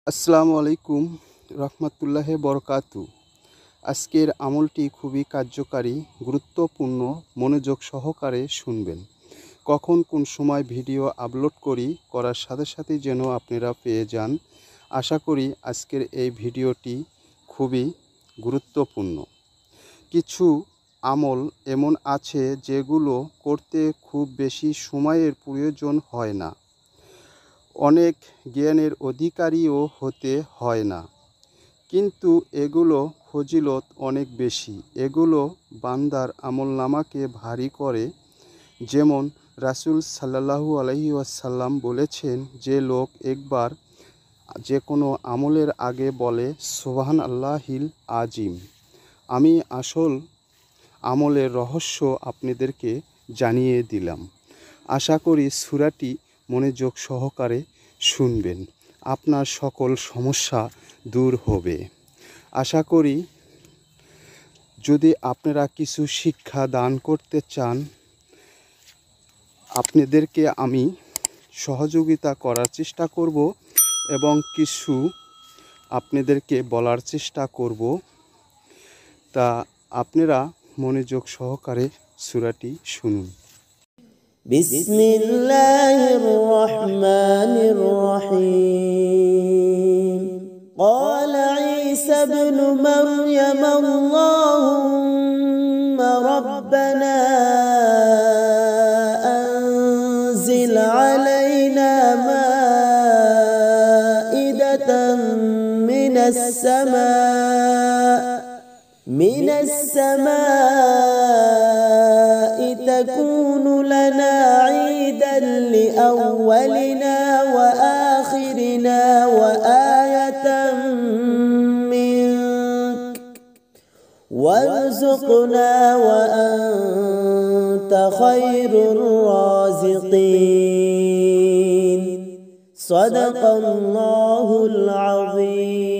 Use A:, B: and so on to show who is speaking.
A: আসসালামু আলাইকুম রহমতুল্লাহি বরকাতু। আজকের আমলটি খুবই কার্যকারী, গুরুত্বপূর্ণ। মনোযোগ সহকারে শুনবেন। কখন কোন সময় ভিডিও আপলোড করার সাথে সাথে যেন আপনারা পেয়ে যান। আশা করি আজকের এই ভিডিওটি খুবই গুরুত্বপূর্ণ। কিছু আমল এমন আছে যেগুলো করতে খুব বেশি সময়ের প্রয়োজন হয় না, অনেক জ্ঞানের অধিকারীও হতে হয় না, কিন্তু এগুলো ফজিলত অনেক বেশি। এগুলো বান্দার আমলনামাকে ভারী করে। যেমন রাসূল সাল্লাল্লাহু আলাইহি ওয়াসাল্লাম বলেছেন, যে লোক একবার যে কোনো আমলের আগে বলে সুবহানাল্লাহিল আজিম। আমি আসল আমলের রহস্য আপনাদেরকে জানিয়ে দিলাম। আশা করি সূরাটি মনোযোগ সহকারে শুনবেন, আপনার সকল সমস্যা দূর হবে। আশা করি যদি আপনারা কিছু শিক্ষা দান করতে চান, আপনাদেরকে আমি সহযোগিতা করার চেষ্টা করব এবং কিছু আপনাদেরকে বলার চেষ্টা করব। তা আপনারা মনোযোগ সহকারে সূরাটি শুনুন।
B: বিসমিল্লাহির রহমানির রহিম। قال عيسى ابن مريم اللهم ربنا أنزل علينا مائدة من السماء تكون لنا عيدا لأولنا وآخرنا وآية منك وارزقنا وأنت خير الرازقين صدق الله العظيم।